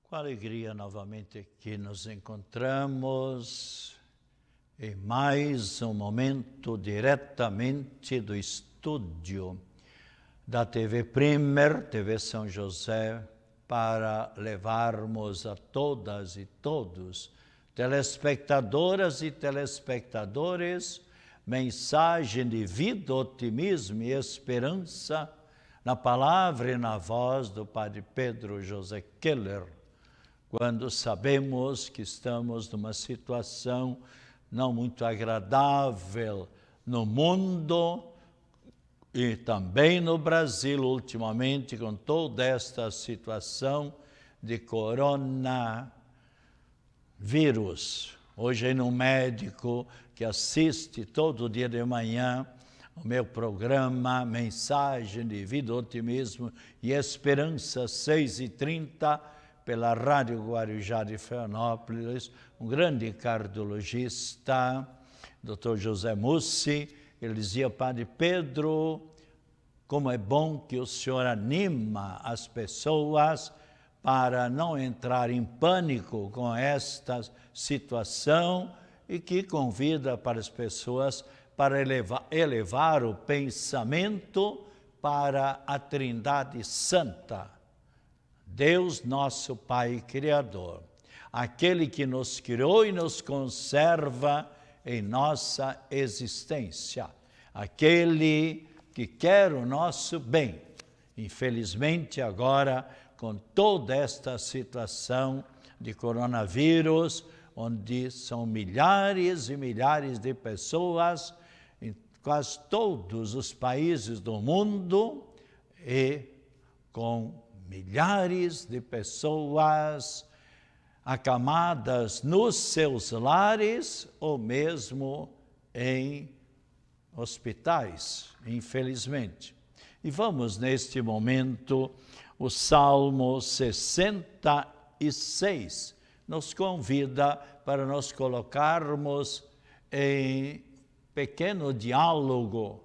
Com alegria, novamente aqui nos encontramos em mais um momento diretamente do estúdio da TV Primer, TV São José, para levarmos a todas e todos, telespectadoras e telespectadores, mensagem de vida, otimismo e esperança na palavra e na voz do Padre Pedro José Keller, quando sabemos que estamos numa situação não muito agradável no mundo e também no Brasil, ultimamente, com toda esta situação de coronavírus. Hoje, um médico que assiste todo dia de manhã o meu programa Mensagem de Vida, Otimismo e Esperança, 6h30, pela Rádio Guarujá de Florianópolis, um grande cardiologista, Dr. José Mussi. Ele dizia: Padre Pedro, como é bom que o senhor anima as pessoas para não entrar em pânico com esta situação e que convida para as pessoas para elevar o pensamento para a Trindade Santa. Deus, nosso Pai Criador, aquele que nos criou e nos conserva em nossa existência, aquele que quer o nosso bem. Infelizmente, agora, com toda esta situação de coronavírus, onde são milhares e milhares de pessoas em quase todos os países do mundo e com milhares de pessoas acamadas nos seus lares ou mesmo em hospitais, infelizmente. E vamos, neste momento, o Salmo 66 nos convida para nos colocarmos em pequeno diálogo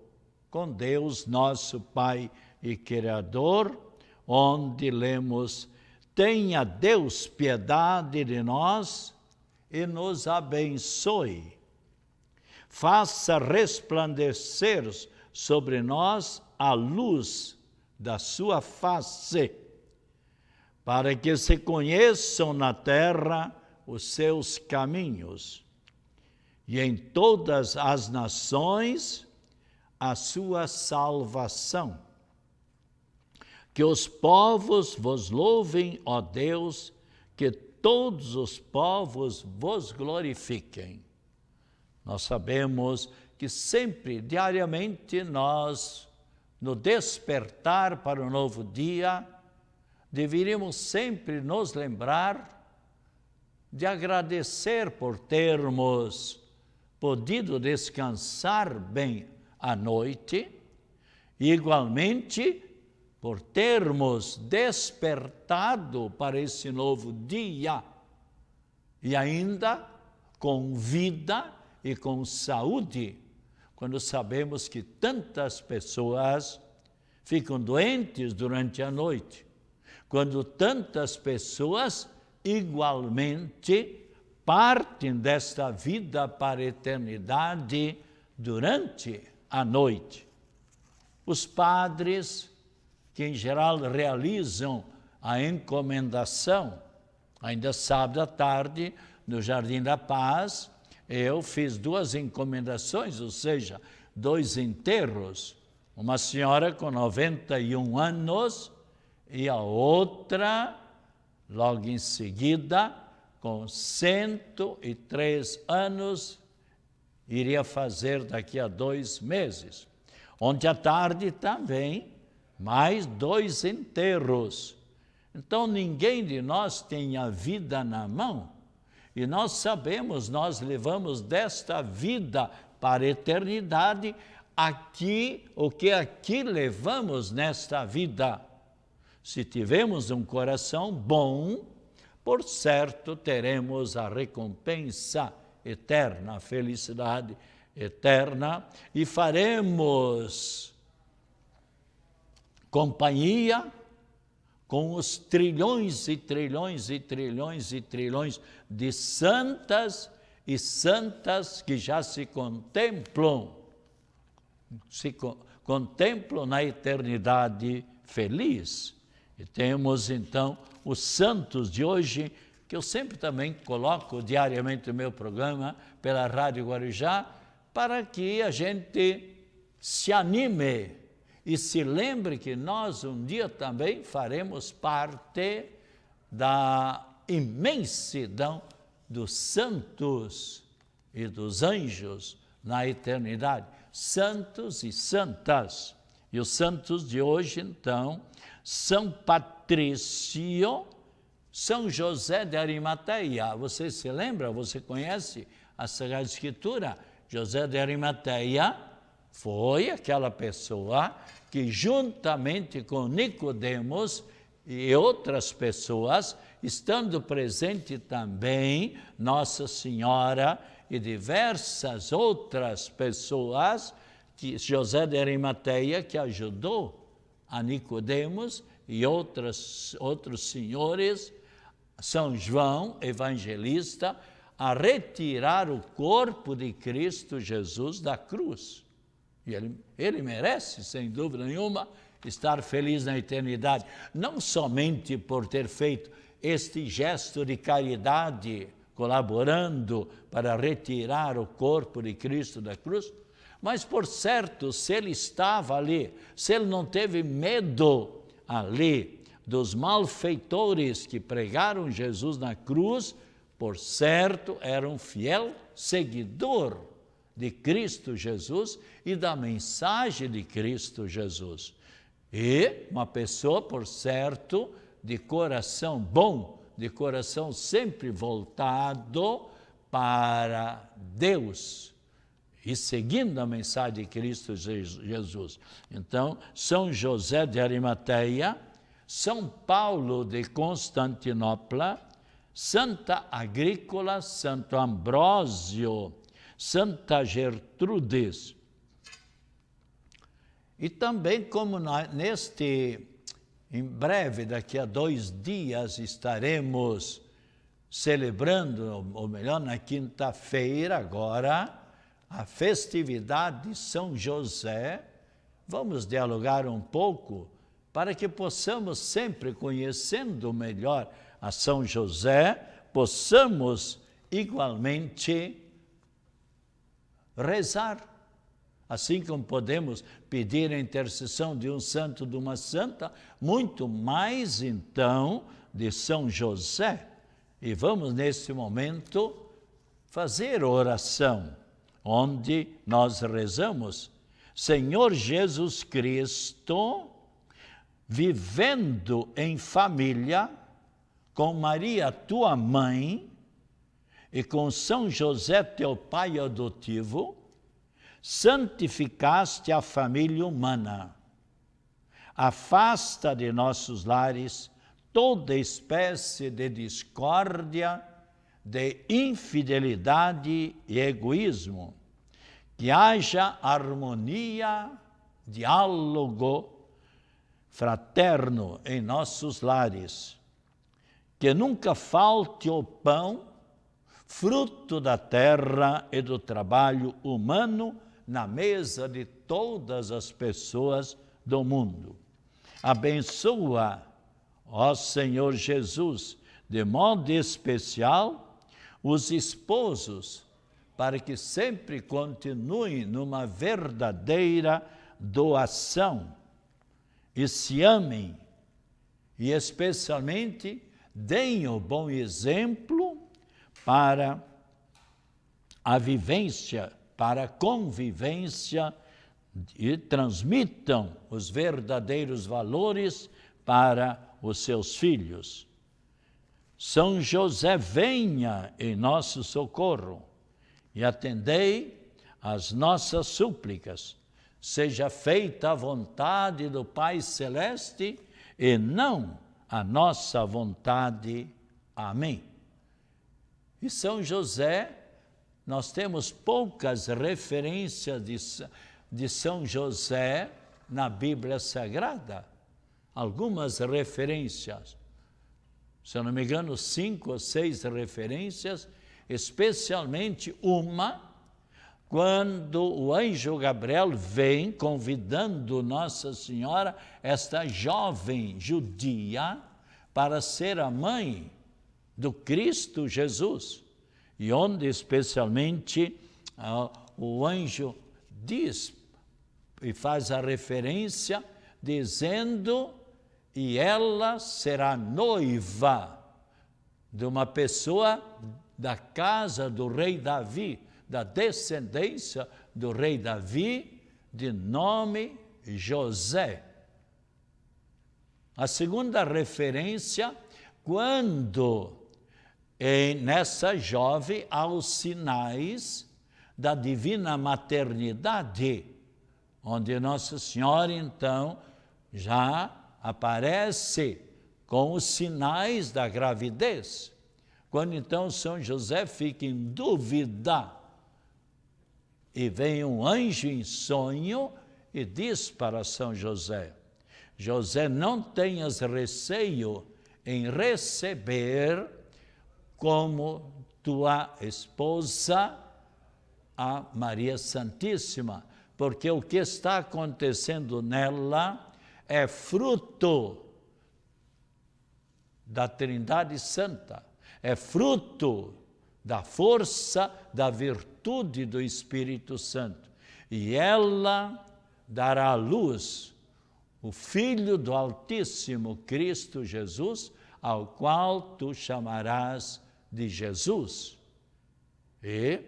com Deus, nosso Pai e Criador, onde lemos: tenha Deus piedade de nós e nos abençoe. Faça resplandecer sobre nós a luz da sua face, para que se conheçam na terra os seus caminhos, e em todas as nações a sua salvação. Que os povos vos louvem, ó Deus, que todos os povos vos glorifiquem. Nós sabemos que sempre, diariamente, nós, no despertar para o novo dia, deveríamos sempre nos lembrar de agradecer por termos podido descansar bem à noite, e igualmente por termos despertado para esse novo dia e ainda com vida e com saúde, quando sabemos que tantas pessoas ficam doentes durante a noite, quando tantas pessoas igualmente partem desta vida para a eternidade durante a noite. Os padres, que em geral realizam a encomendação, ainda sábado à tarde, no Jardim da Paz, eu fiz 2 encomendações, ou seja, 2 enterros, uma senhora com 91 anos e a outra, logo em seguida, com 103 anos, iria fazer daqui a 2 meses. Ontem à tarde também, mais 2 enterros. Então, ninguém de nós tem a vida na mão. E nós sabemos, nós levamos desta vida para a eternidade aqui, o que aqui levamos nesta vida. Se tivermos um coração bom, por certo teremos a recompensa eterna, a felicidade eterna, e faremos companhia com os trilhões e trilhões e trilhões e trilhões de santas e santas que já se contemplam na eternidade feliz. E temos então os santos de hoje, que eu sempre também coloco diariamente no meu programa pela Rádio Guarujá, para que a gente se anime e se lembre que nós um dia também faremos parte da imensidão dos santos e dos anjos na eternidade. Santos e santas. E os santos de hoje, então, São Patrício, São José de Arimateia. Você se lembra? Você conhece a Sagrada Escritura? José de Arimateia foi aquela pessoa que, juntamente com Nicodemos e outras pessoas, estando presente também Nossa Senhora e diversas outras pessoas, que José de Arimateia, que ajudou a Nicodemos e outros senhores, São João, evangelista, a retirar o corpo de Cristo Jesus da cruz. E ele merece, sem dúvida nenhuma, estar feliz na eternidade, não somente por ter feito este gesto de caridade, colaborando para retirar o corpo de Cristo da cruz, mas, por certo, se ele estava ali, se ele não teve medo ali dos malfeitores que pregaram Jesus na cruz, por certo, era um fiel seguidor de Cristo Jesus e da mensagem de Cristo Jesus. E uma pessoa, por certo, de coração bom, de coração sempre voltado para Deus e seguindo a mensagem de Cristo Jesus. Então, São José de Arimateia, São Paulo de Constantinopla, Santa Agrícola, Santo Ambrósio, Santa Gertrudes. E também, como em breve, daqui a 2 dias, estaremos celebrando, ou melhor, na quinta-feira agora, a festividade de São José, vamos dialogar um pouco para que possamos sempre, conhecendo melhor a São José, possamos igualmente rezar. Assim como podemos pedir a intercessão de um santo, de uma santa, muito mais então de São José. E vamos nesse momento fazer oração, onde nós rezamos: Senhor Jesus Cristo, vivendo em família, com Maria, tua mãe, e com São José, teu pai adotivo, santificaste a família humana. Afasta de nossos lares toda espécie de discórdia, de infidelidade e egoísmo. Que haja harmonia, diálogo fraterno em nossos lares. Que nunca falte o pão, fruto da terra e do trabalho humano, na mesa de todas as pessoas do mundo. Abençoa, ó Senhor Jesus, de modo especial, os esposos, para que sempre continuem numa verdadeira doação e se amem, e especialmente deem o bom exemplo para a vivência, para a convivência, e transmitam os verdadeiros valores para os seus filhos. São José, venha em nosso socorro e atendei às nossas súplicas. Seja feita a vontade do Pai Celeste e não a nossa vontade. Amém. E São José, nós temos poucas referências de São José na Bíblia Sagrada. algumas referências, se eu não me engano, 5 ou 6 referências, especialmente uma, quando o anjo Gabriel vem convidando Nossa Senhora, esta jovem judia, para ser a mãe do Cristo Jesus, e onde especialmente o anjo diz e faz a referência dizendo: e ela será noiva de uma pessoa da casa do rei Davi, da descendência do rei Davi, de nome José. A segunda referência, quando nessa jovem há os sinais da divina maternidade, onde Nossa Senhora, então, já aparece com os sinais da gravidez. Quando, então, São José fica em dúvida, e vem um anjo em sonho e diz para São José: José, não tenhas receio em receber como tua esposa a Maria Santíssima, porque o que está acontecendo nela é fruto da Trindade Santa, é fruto da força, da virtude do Espírito Santo. E ela dará à luz o Filho do Altíssimo, Cristo Jesus, ao qual tu chamarás de Jesus. E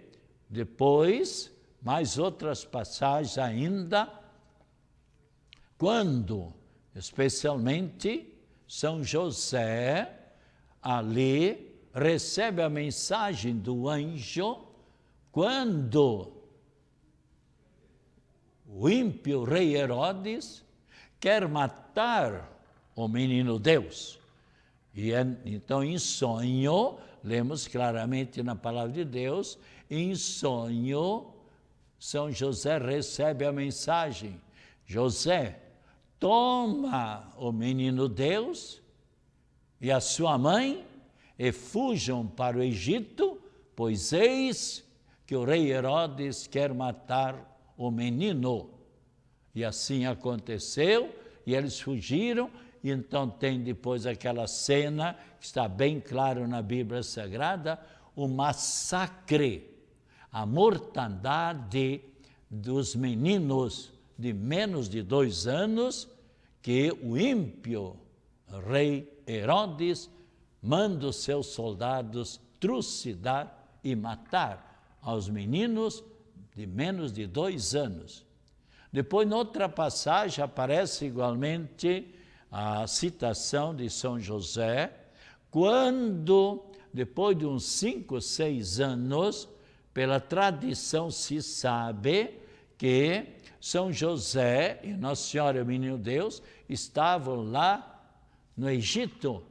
depois, mais outras passagens ainda, quando, especialmente, São José ali recebe a mensagem do anjo, quando o ímpio rei Herodes quer matar o menino Deus. E então, em sonho, lemos claramente na palavra de Deus, em sonho, São José recebe a mensagem: José, toma o menino Deus e a sua mãe e fujam para o Egito, pois eis que o rei Herodes quer matar o menino. E assim aconteceu, e eles fugiram, e então tem depois aquela cena, que está bem claro na Bíblia Sagrada, o massacre, a mortandade dos meninos de menos de 2 anos, que o ímpio rei Herodes manda os seus soldados trucidar e matar aos meninos de menos de 2 anos. Depois, noutra passagem, aparece igualmente a citação de São José, quando, depois de uns 5, 6 anos, pela tradição se sabe que São José e Nossa Senhora e o Menino Deus estavam lá no Egito.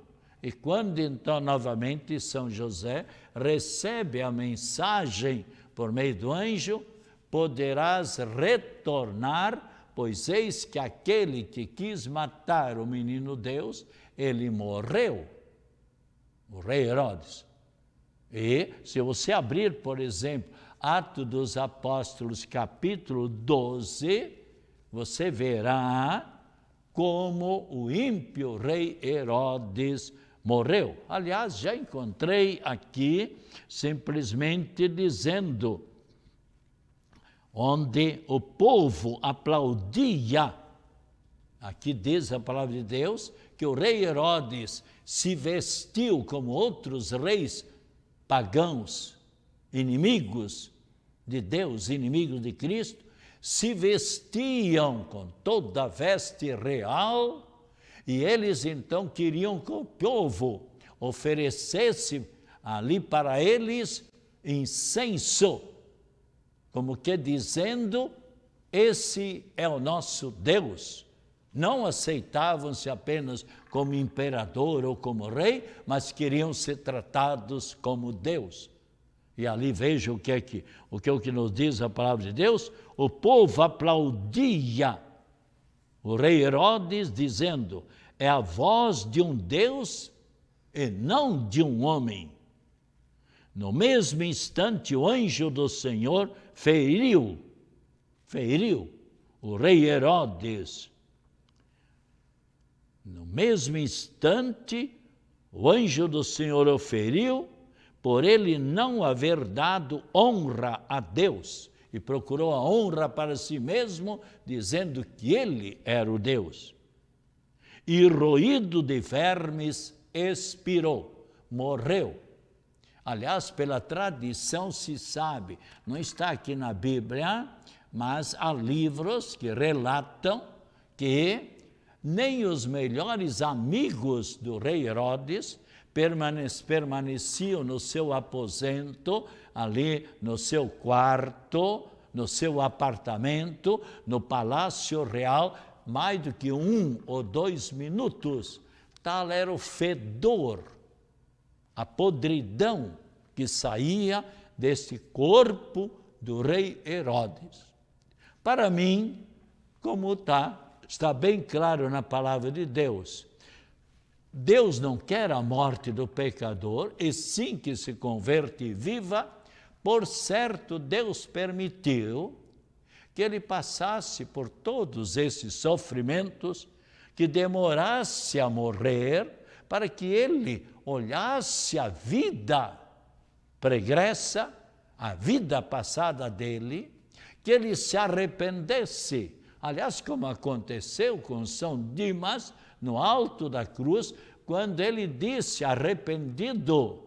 E quando então novamente São José recebe a mensagem por meio do anjo: poderás retornar, pois eis que aquele que quis matar o menino Deus, ele morreu, o rei Herodes. E se você abrir, por exemplo, Atos dos Apóstolos, capítulo 12, você verá como o ímpio rei Herodes morreu. Aliás, já encontrei aqui simplesmente dizendo, onde o povo aplaudia, aqui diz a palavra de Deus, que o rei Herodes se vestiu como outros reis pagãos, inimigos de Deus, inimigos de Cristo, se vestiam com toda a veste real, e eles então queriam que o povo oferecesse ali para eles incenso, como que dizendo: esse é o nosso Deus. Não aceitavam-se apenas como imperador ou como rei, mas queriam ser tratados como Deus. E ali veja o que nos diz a palavra de Deus: o povo aplaudia o rei Herodes, dizendo: é a voz de um Deus e não de um homem. No mesmo instante, o anjo do Senhor feriu o rei Herodes. No mesmo instante, o anjo do Senhor o feriu, por ele não haver dado honra a Deus, e procurou a honra para si mesmo, dizendo que ele era o Deus. E roído de vermes, expirou, morreu. Aliás, pela tradição se sabe, não está aqui na Bíblia, mas há livros que relatam que nem os melhores amigos do rei Herodes permaneciam no seu aposento, ali no seu quarto, no seu apartamento, no palácio real, mais do que 1 ou 2 minutos. Tal era o fedor, a podridão que saía deste corpo do rei Herodes. Para mim, como está bem claro na palavra de Deus, Deus não quer a morte do pecador, e sim que se converte e viva. Por certo, Deus permitiu que ele passasse por todos esses sofrimentos, que demorasse a morrer, para que ele olhasse a vida pregressa, a vida passada dele, que ele se arrependesse. Aliás, como aconteceu com São Dimas, no alto da cruz, quando ele disse, arrependido: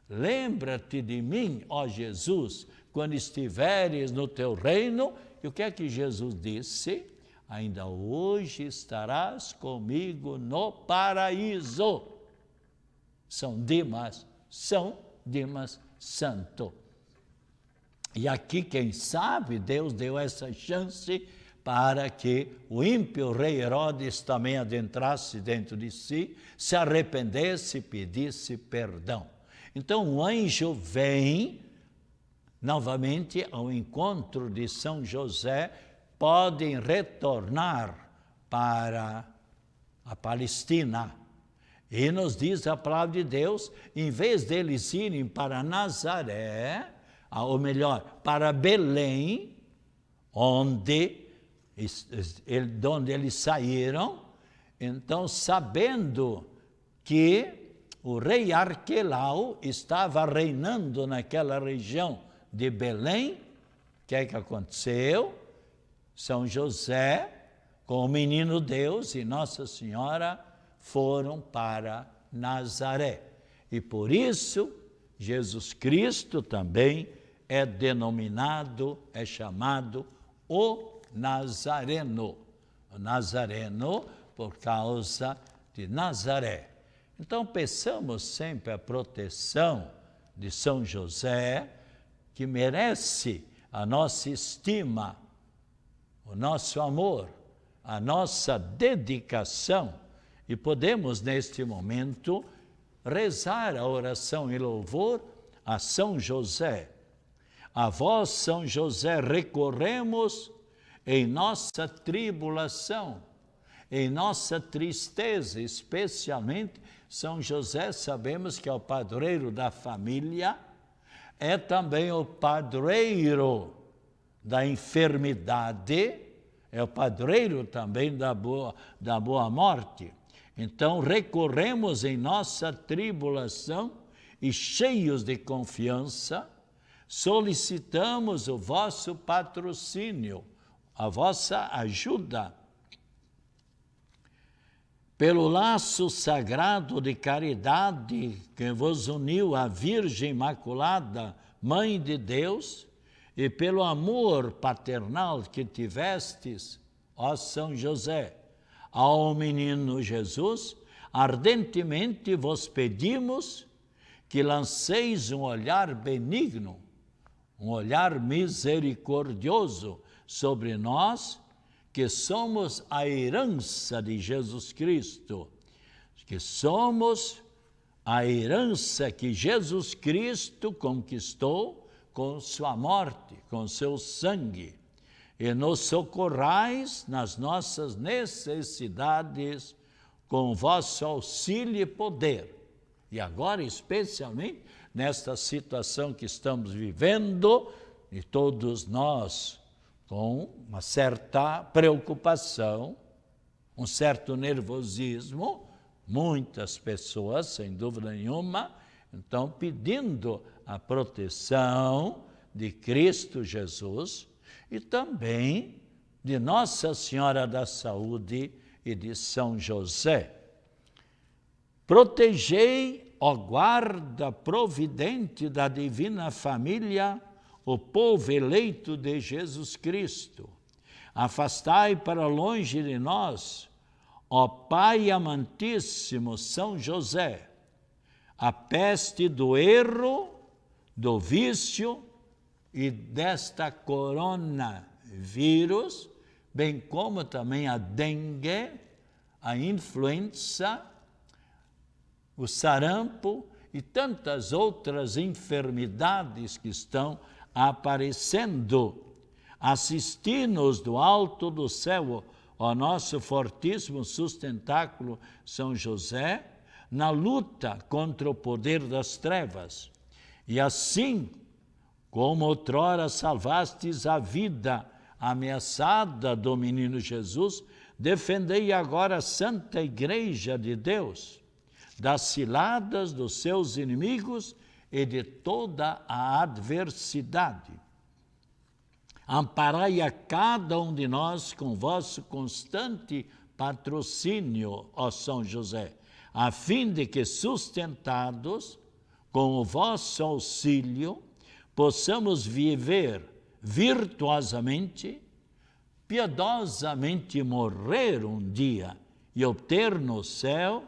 lembra-te de mim, ó Jesus, quando estiveres no teu reino. E o que é que Jesus disse? Ainda hoje estarás comigo no paraíso. São Dimas santo. E aqui, quem sabe, Deus deu essa chance para que o ímpio rei Herodes também adentrasse dentro de si, se arrependesse e pedisse perdão. Então o anjo vem novamente ao encontro de São José, podem retornar para a Palestina. E nos diz a palavra de Deus, em vez deles irem para Nazaré, ou melhor, para Belém, onde eles saíram, então, sabendo que o rei Arquelau estava reinando naquela região de Belém, o que é que aconteceu? São José, com o menino Deus e Nossa Senhora, foram para Nazaré. E por isso, Jesus Cristo também é denominado, é chamado o Nazareno. O Nazareno por causa de Nazaré. Então, peçamos sempre a proteção de São José, que merece a nossa estima, o nosso amor, a nossa dedicação. E podemos, neste momento, rezar a oração em louvor a São José. A vós, São José, recorremos em nossa tribulação, em nossa tristeza, especialmente São José, sabemos que é o padroeiro da família, é também o padroeiro da enfermidade, é o padroeiro também da boa morte. Então, recorremos em nossa tribulação e cheios de confiança, solicitamos o vosso patrocínio, a vossa ajuda. Pelo laço sagrado de caridade que vos uniu à Virgem Imaculada, Mãe de Deus, e pelo amor paternal que tivestes, ó São José, ao menino Jesus, ardentemente vos pedimos que lanceis um olhar benigno, um olhar misericordioso sobre nós, que somos a herança de Jesus Cristo, que somos a herança que Jesus Cristo conquistou com sua morte, com seu sangue, e nos socorrais nas nossas necessidades com o vosso auxílio e poder. E agora, especialmente, nesta situação que estamos vivendo, e todos nós com uma certa preocupação, um certo nervosismo, muitas pessoas, sem dúvida nenhuma, então pedindo a proteção de Cristo Jesus e também de Nossa Senhora da Saúde e de São José. Protegei, ó guarda providente da Divina Família, o povo eleito de Jesus Cristo. Afastai para longe de nós, ó Pai amantíssimo São José, a peste do erro, do vício e desta coronavírus, bem como também a dengue, a influenza, o sarampo e tantas outras enfermidades que estão aparecendo. Assisti-nos do alto do céu, ó nosso fortíssimo sustentáculo São José, na luta contra o poder das trevas. E assim, como outrora salvastes a vida ameaçada do menino Jesus, defendei agora a Santa Igreja de Deus das ciladas dos seus inimigos e de toda a adversidade. Amparai a cada um de nós com vosso constante patrocínio, ó São José, a fim de que, sustentados com o vosso auxílio, possamos viver virtuosamente, piedosamente morrer um dia e obter no céu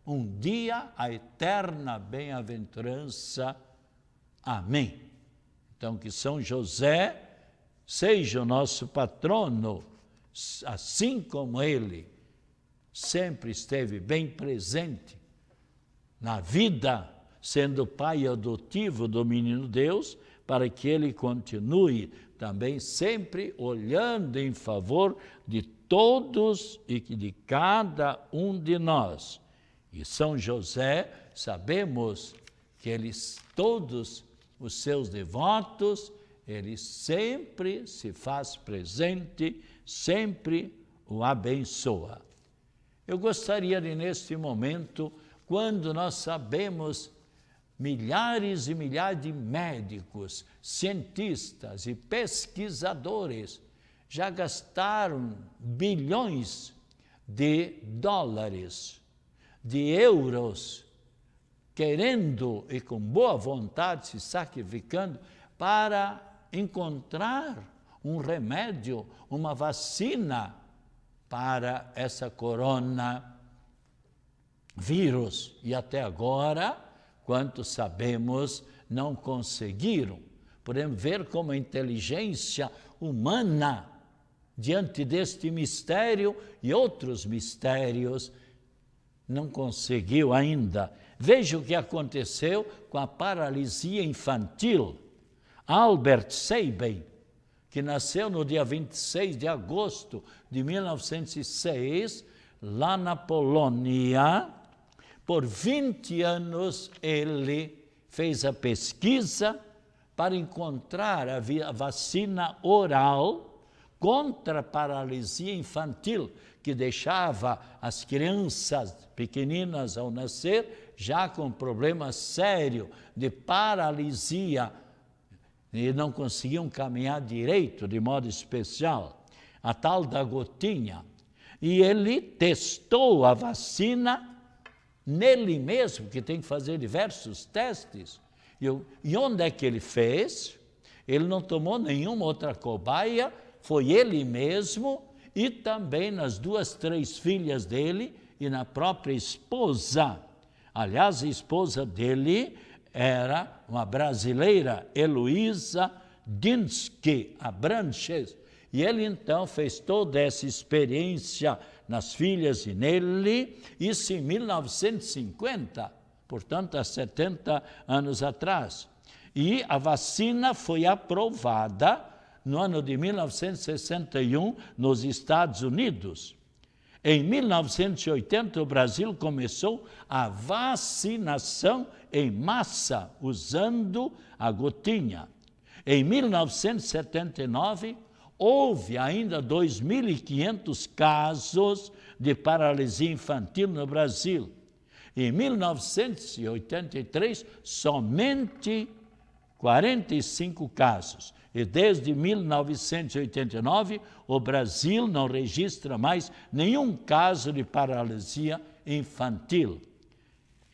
um dia a eterna bem-aventurança. Amém. Então, que São José seja o nosso patrono, assim como ele sempre esteve bem presente na vida, sendo pai adotivo do menino Deus, para que ele continue também sempre olhando em favor de todos e de cada um de nós. E São José, sabemos que todos os seus devotos, ele sempre se faz presente, sempre o abençoa. Eu gostaria de, neste momento, quando nós sabemos milhares e milhares de médicos, cientistas e pesquisadores já gastaram bilhões de dólares, de euros, querendo e com boa vontade se sacrificando para encontrar um remédio, uma vacina para essa coronavírus. E até agora, quanto sabemos, não conseguiram. Podemos ver como a inteligência humana, diante deste mistério e outros mistérios, não conseguiu ainda. Veja o que aconteceu com a paralisia infantil. Albert Sabin, que nasceu no dia 26 de agosto de 1906, lá na Polônia. Por 20 anos ele fez a pesquisa para encontrar a vacina oral contra a paralisia infantil, que deixava as crianças pequeninas ao nascer já com problema sério de paralisia e não conseguiam caminhar direito, de modo especial, a tal da gotinha. E ele testou a vacina nele mesmo, que tem que fazer diversos testes. E onde é que ele fez? Ele não tomou nenhuma outra cobaia, foi ele mesmo e também nas 2, 3 filhas dele e na própria esposa. Aliás, a esposa dele era uma brasileira, Heloísa Dinsky Abranches, e ele então fez toda essa experiência nas filhas e nele, isso em 1950, portanto há 70 anos atrás. E a vacina foi aprovada no ano de 1961 nos Estados Unidos. Em 1980, o Brasil começou a vacinação em massa, usando a gotinha. Em 1979, houve ainda 2.500 casos de paralisia infantil no Brasil. Em 1983, somente 45 casos. E desde 1989, o Brasil não registra mais nenhum caso de paralisia infantil.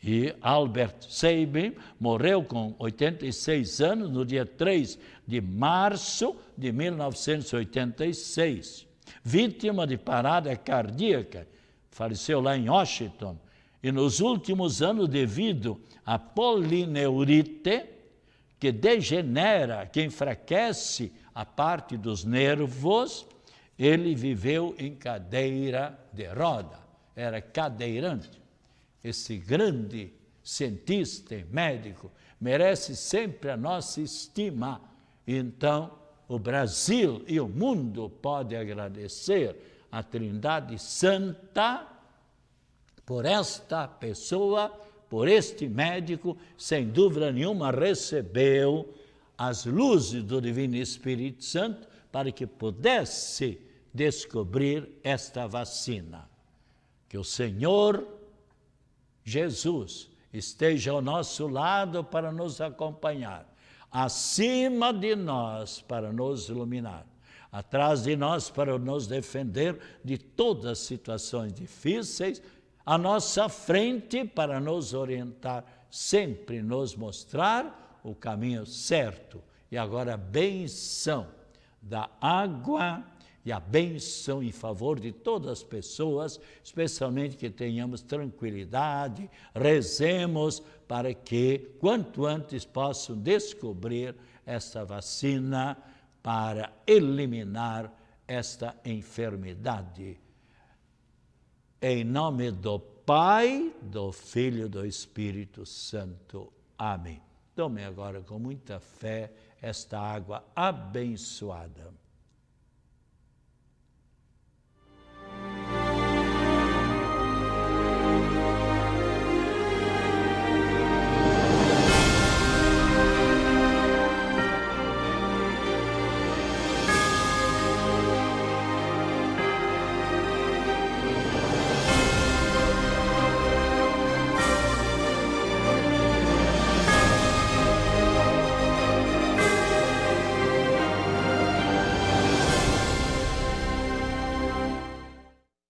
E Albert Sabin morreu com 86 anos no dia 3 de março de 1986, vítima de parada cardíaca. Faleceu lá em Washington. E nos últimos anos, devido à polineurite, que degenera, que enfraquece a parte dos nervos, ele viveu em cadeira de roda, era cadeirante. Esse grande cientista e médico merece sempre a nossa estima. Então, o Brasil e o mundo podem agradecer a Trindade Santa por esta pessoa, por este médico, sem dúvida nenhuma, recebeu as luzes do Divino Espírito Santo para que pudesse descobrir esta vacina. Que o Senhor Jesus esteja ao nosso lado para nos acompanhar, acima de nós para nos iluminar, atrás de nós para nos defender de todas as situações difíceis, à nossa frente para nos orientar, sempre nos mostrar o caminho certo. E agora a benção da água e a benção em favor de todas as pessoas, especialmente que tenhamos tranquilidade, rezemos para que quanto antes possam descobrir esta vacina para eliminar esta enfermidade. Em nome do Pai, do Filho e do Espírito Santo. Amém. Tome agora com muita fé esta água abençoada.